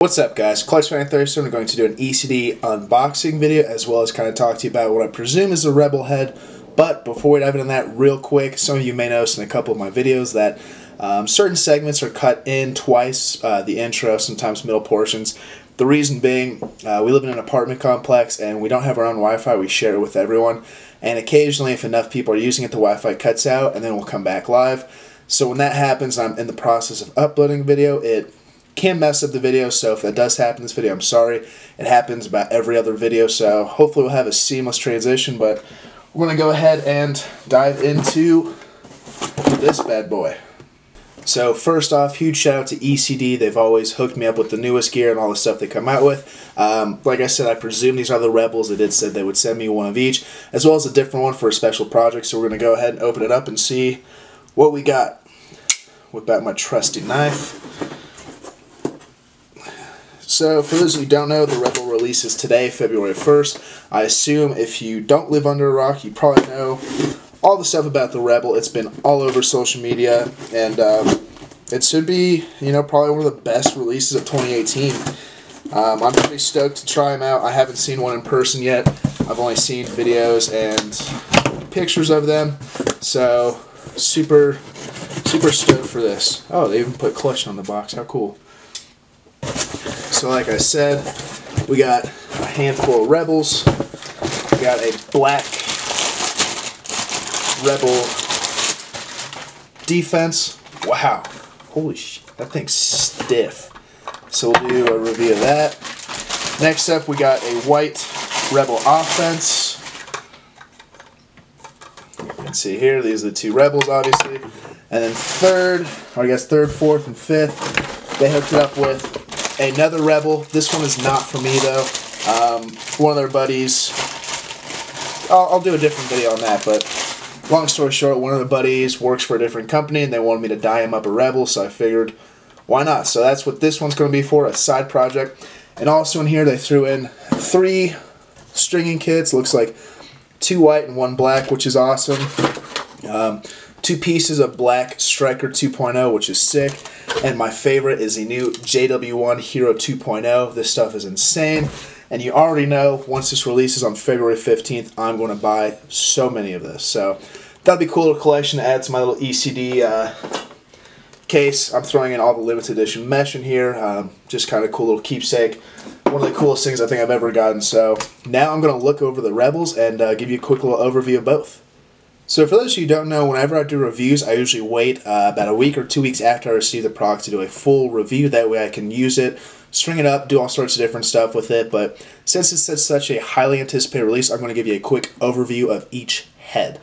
What's up, guys? Clutch937. We're going to do an ECD unboxing video as well as kind of talk to you about what I presume is a Rebel head. But before we dive into that real quick, some of you may notice in a couple of my videos that certain segments are cut in twice, the intro, sometimes middle portions. The reason being, we live in an apartment complex and we don't have our own Wi-Fi. We share it with everyone. And occasionally, if enough people are using it, the Wi-Fi cuts out and then we'll come back live. So when that happens, I'm in the process of uploading a video. It can mess up the video, so if that does happen in this video, I'm sorry. It happens about every other video, so hopefully we'll have a seamless transition, but we're going to go ahead and dive into this bad boy. So first off, huge shout out to ECD. They've always hooked me up with the newest gear and all the stuff they come out with. Like I said, I presume these are the Rebels. They did say they would send me one of each, as well as a different one for a special project, so we're going to go ahead and open it up and see what we got. Whip out my trusty knife. So, for those of you who don't know, the Rebel releases today, February 1st. I assume if you don't live under a rock, you probably know all the stuff about the Rebel. It's been all over social media, and it should be, probably one of the best releases of 2018. I'm pretty stoked to try them out. I haven't seen one in person yet. I've only seen videos and pictures of them, so super stoked for this. Oh, they even put clutch on the box. How cool. So like I said, we got a handful of Rebels. We got a black Rebel defense. Wow. Holy shit, that thing's stiff. So we'll do a review of that. Next up, we got a white Rebel offense. You can see here, these are the two Rebels, obviously. And then third, fourth, and fifth, they hooked it up with another Rebel. This one is not for me, though. One of their buddies. I'll do a different video on that, but long story short, one of the buddies works for a different company, and they wanted me to dye him up a Rebel, so I figured, why not? So that's what this one's going to be for, a side project. And also in here, they threw in 3 stringing kits. Looks like 2 white and 1 black, which is awesome. 2 pieces of black Striker 2.0, which is sick. And my favorite is the new JW1 Hero 2.0. This stuff is insane. And you already know, once this releases on February 15th, I'm going to buy so many of this. So that'll be a cool little collection to add to my little ECD case. I'm throwing in all the limited edition mesh in here. Just kind of cool little keepsake. One of the coolest things I think I've ever gotten. So now I'm going to look over the Rebels and give you a quick little overview of both. So for those of you who don't know, whenever I do reviews, I usually wait about a week or 2 weeks after I receive the product to do a full review. That way I can use it, string it up, do all sorts of different stuff with it. But since it's such a highly anticipated release, I'm going to give you a quick overview of each head.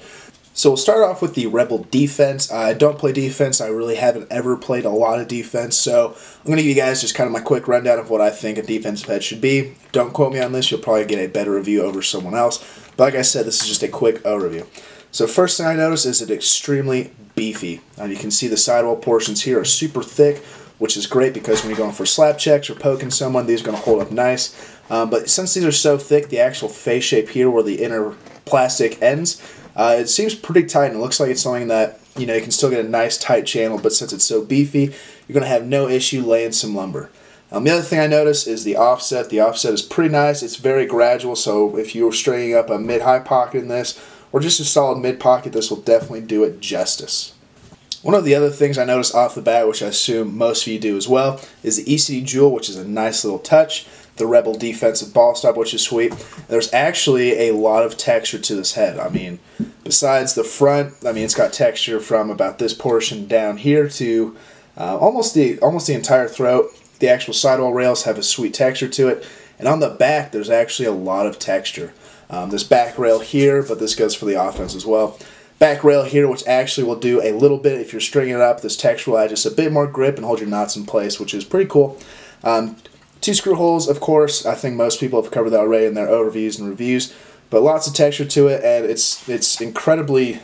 So we'll start off with the Rebel defense. I don't play defense. I really haven't ever played a lot of defense. So I'm going to give you guys just kind of my quick rundown of what I think a defensive head should be. Don't quote me on this. You'll probably get a better review over someone else. But like I said, this is just a quick overview. So first thing I notice is it's extremely beefy. You can see the sidewall portions here are super thick, which is great because when you're going for slap checks or poking someone, these are going to hold up nice. But since these are so thick, the actual face shape here where the inner plastic ends, it seems pretty tight, and it looks like it's something that you can still get a nice tight channel, but since it's so beefy, you're going to have no issue laying some lumber. The other thing I notice is the offset. The offset is pretty nice. It's very gradual, so if you were stringing up a mid-high pocket in this, or just a solid mid-pocket, this will definitely do it justice. One of the other things I noticed off the bat, which I assume most of you do as well, is the ECD jewel, which is a nice little touch. The Rebel defensive ball stop, which is sweet. There's actually a lot of texture to this head. I mean, besides the front, it's got texture from about this portion down here to almost the entire throat. The actual sidewall rails have a sweet texture to it. And on the back, there's actually a lot of texture. This back rail here, but this goes for the offense as well. Back rail here, which actually will do a little bit if you're stringing it up. This texture will add just a bit more grip and hold your knots in place, which is pretty cool. 2 screw holes, of course. I think most people have covered that already in their overviews and reviews. But lots of texture to it, and it's incredibly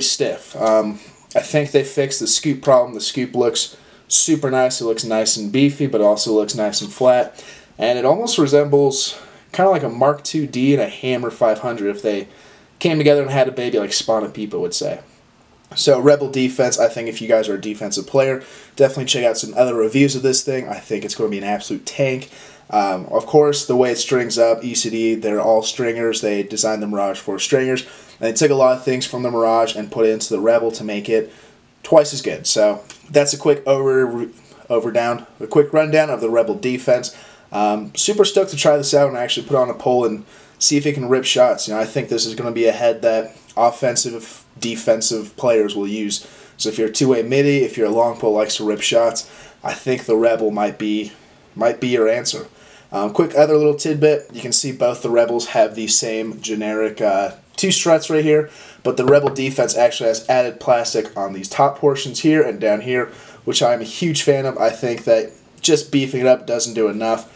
stiff. I think they fixed the scoop problem. The scoop looks super nice. It looks nice and beefy, but also looks nice and flat. And it almost resembles kind of like a Mark II-D and a Hammer 500 if they came together and had a baby, like Spawn and Peepa would say. So Rebel defense, I think if you guys are a defensive player, definitely check out some other reviews of this thing. I think it's going to be an absolute tank. Of course, the way it strings up, ECD, they're all stringers. They designed the Mirage for stringers. And they took a lot of things from the Mirage and put it into the Rebel to make it twice as good. So that's a quick rundown of the Rebel defense. Super stoked to try this out and actually put on a poll and see if it can rip shots. I think this is going to be a head that offensive, defensive players will use. So if you're a two-way midi, if you're a long pole likes to rip shots, I think the Rebel might be your answer. Quick other little tidbit, you can see both the Rebels have the same generic two struts right here, but the Rebel defense actually has added plastic on these top portions here and down here, which I'm a huge fan of. I think that just beefing it up doesn't do enough.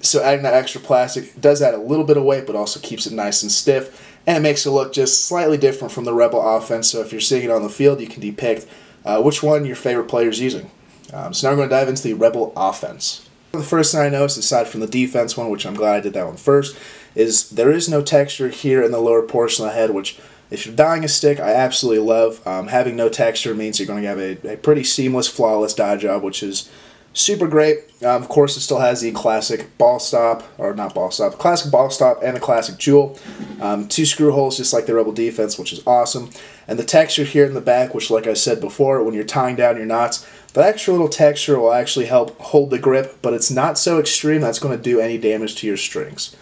So adding that extra plastic does add a little bit of weight, but also keeps it nice and stiff, and it makes it look just slightly different from the Rebel offense. So if you're seeing it on the field, you can depict which one your favorite player is using. So now we're going to dive into the Rebel offense. The first thing I noticed, aside from the defense one, which I'm glad I did that one first, is there is no texture here in the lower portion of the head, which if you're dying a stick, I absolutely love. Having no texture means you're going to have a pretty seamless, flawless dye job, which is super great. Of course, it still has the classic ball stop, or not ball stop, classic ball stop and the classic jewel. 2 screw holes, just like the Rebel defense, which is awesome. And the texture here in the back, which like I said before, when you're tying down your knots, that extra little texture will actually help hold the grip, but it's not so extreme that's going to do any damage to your strings.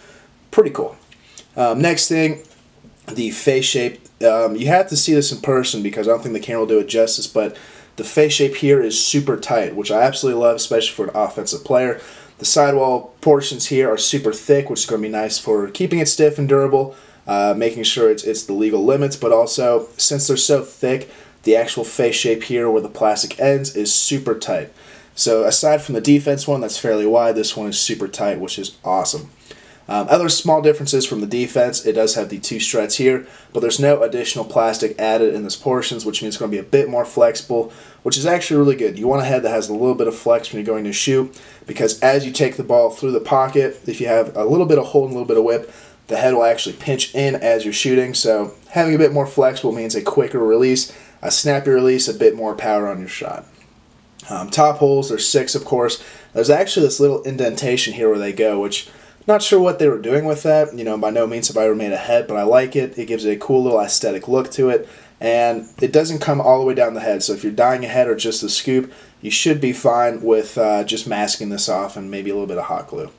Pretty cool. Next thing, the face shape. You have to see this in person because I don't think the camera will do it justice, but the face shape here is super tight, which I absolutely love, especially for an offensive player. The sidewall portions here are super thick, which is going to be nice for keeping it stiff and durable, making sure it's the legal limits, but also, since they're so thick, the actual face shape here where the plastic ends is super tight. So aside from the defense one that's fairly wide, this one is super tight, which is awesome. Other small differences from the defense, it does have the 2 struts here, but there's no additional plastic added in this portions, which means it's going to be a bit more flexible, which is actually really good. You want a head that has a little bit of flex when you're going to shoot, because as you take the ball through the pocket, if you have a little bit of hold and a little bit of whip, the head will actually pinch in as you're shooting, so having a bit more flexible means a quicker release, a snappier release, a bit more power on your shot. Top holes, there's 6 of course. There's actually this little indentation here where they go, which not sure what they were doing with that. By no means have I ever made a head, but I like it. It gives it a cool little aesthetic look to it, and it doesn't come all the way down the head. So if you're dyeing a head or just a scoop, you should be fine with just masking this off and maybe a little bit of hot glue.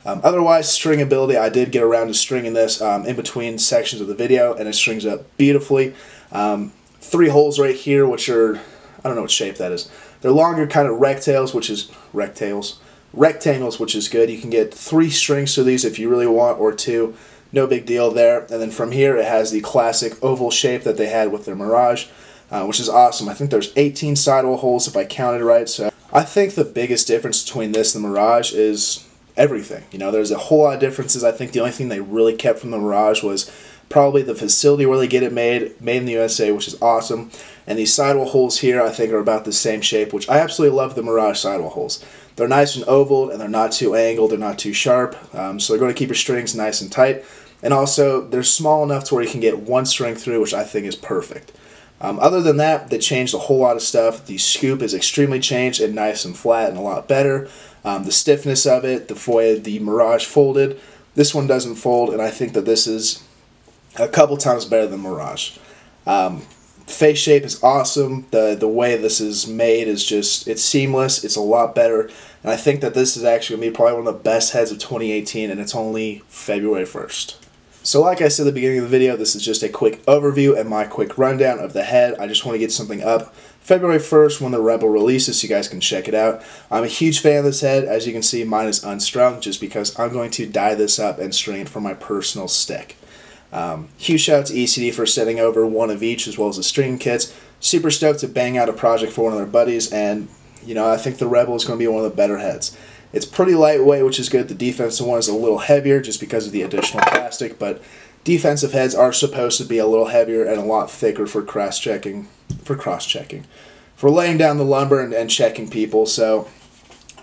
Otherwise, stringability, I did get around to stringing this in between sections of the video, and it strings up beautifully. 3 holes right here, which are, I don't know what shape that is. They're longer kind of rectangles, which is good. You can get 3 strings to these if you really want, or 2. No big deal there. And then from here, it has the classic oval shape that they had with their Mirage, which is awesome. I think there's 18 sidewall holes if I counted right. So I think the biggest difference between this and the Mirage is everything. There's a whole lot of differences. I think the only thing they really kept from the Mirage was probably the facility where they get it made in the USA, which is awesome. And these sidewall holes here, I think, are about the same shape, which I absolutely love the Mirage sidewall holes. They're nice and oval, and they're not too angled, they're not too sharp, so they're going to keep your strings nice and tight. And also, they're small enough to where you can get 1 string through, which I think is perfect. Other than that, they changed a whole lot of stuff. The scoop is extremely changed and nice and flat and a lot better. The stiffness of it, the way the Mirage folded, this one doesn't fold, and I think that this is a couple times better than Mirage. Face shape is awesome. The way this is made is just, it's seamless. It's a lot better. And I think that this is actually going to be probably one of the best heads of 2018, and it's only February 1st. So like I said at the beginning of the video, this is just a quick overview and my quick rundown of the head. I just want to get something up February 1st when the Rebel releases, so you guys can check it out. I'm a huge fan of this head. As you can see, mine is unstrung just because I'm going to dye this up and string it for my personal stick. Huge shout out to ECD for sending over 1 of each as well as the string kits. Super stoked to bang out a project for one of their buddies, and I think the Rebel is going to be one of the better heads. It's pretty lightweight, which is good. The defensive one is a little heavier just because of the additional plastic, but defensive heads are supposed to be a little heavier and a lot thicker for cross-checking, for laying down the lumber and checking people. So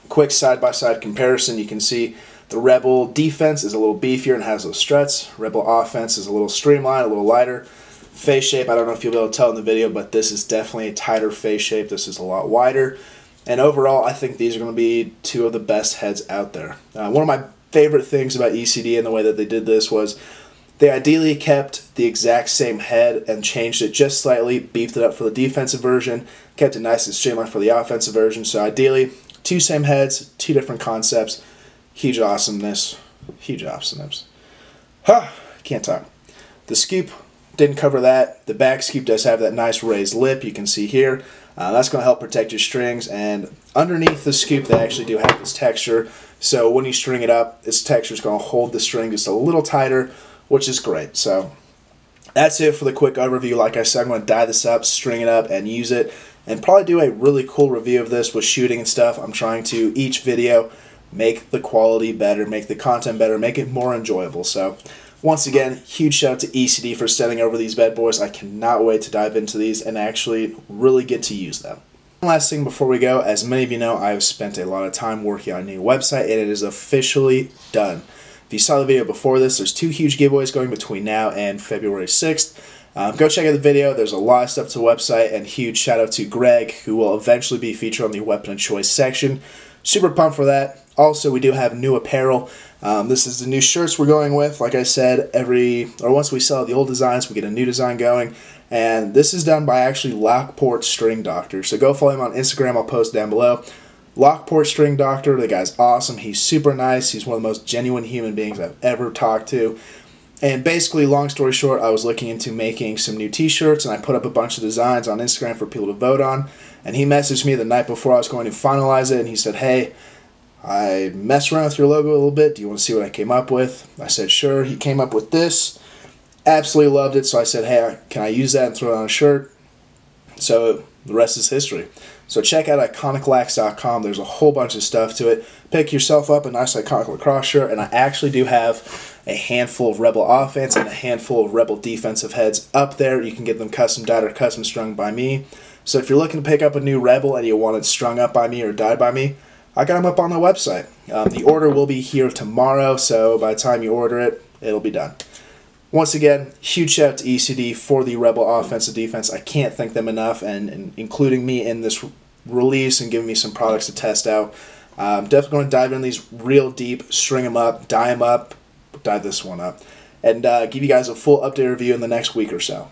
quick side-by-side comparison, you can see the Rebel defense is a little beefier and has those struts. Rebel offense is a little streamlined, a little lighter. Face shape, I don't know if you'll be able to tell in the video, but this is definitely a tighter face shape. This is a lot wider. And overall, I think these are going to be two of the best heads out there. One of my favorite things about ECD and the way that they did this was they ideally kept the exact same head and changed it just slightly, beefed it up for the defensive version, kept it nice and streamlined for the offensive version. So ideally, two same heads, two different concepts. Huge awesomeness. Huge awesomeness. Can't talk. The scoop didn't cover that. The back scoop does have that nice raised lip you can see here. That's going to help protect your strings. And underneath the scoop, they actually do have this texture. So when you string it up, this texture is going to hold the string just a little tighter, which is great. So that's it for the quick overview. Like I said, I'm going to dye this up, string it up, and use it. And probably do a really cool review of this with shooting and stuff. I'm trying to, each video, make the quality better, make the content better, make it more enjoyable. So once again, huge shout out to ECD for sending over these bad boys. I cannot wait to dive into these and actually really get to use them. One last thing before we go, as many of you know, I've spent a lot of time working on a new website and it is officially done. If you saw the video before this, there's 2 huge giveaways going between now and February 6th. Go check out the video. There's a lot of stuff to the website, and huge shout out to Greg, who will eventually be featured on the weapon of choice section. Super pumped for that. Also, we do have new apparel. This is the new shirts we're going with. Like I said, once we sell the old designs, we get a new design going. And this is done by actually Lockport String Doctor. So go follow him on Instagram. I'll post down below. Lockport String Doctor. The guy's awesome. He's super nice. He's one of the most genuine human beings I've ever talked to. And basically, long story short, I was looking into making some new t-shirts, and I put up a bunch of designs on Instagram for people to vote on. And he messaged me the night before I was going to finalize it, and he said, hey, I messed around with your logo a little bit. Do you want to see what I came up with? I said, sure. He came up with this. Absolutely loved it. So I said, hey, can I use that and throw it on a shirt? So the rest is history. So check out iconiclax.com. There's a whole bunch of stuff to it. Pick yourself up a nice Iconic Lacrosse shirt, and I actually do have a handful of Rebel offense and a handful of Rebel defensive heads up there. You can get them custom dyed or custom strung by me. So if you're looking to pick up a new Rebel and you want it strung up by me or dyed by me, I got them up on the website. The order will be here tomorrow, so by the time you order it, it'll be done. Once again, huge shout out to ECD for the Rebel offensive defense. I can't thank them enough, and including me in this release and giving me some products to test out. Definitely going to dive in these real deep, string them up, dye them up, dye this one up, and give you guys a full update review in the next week or so.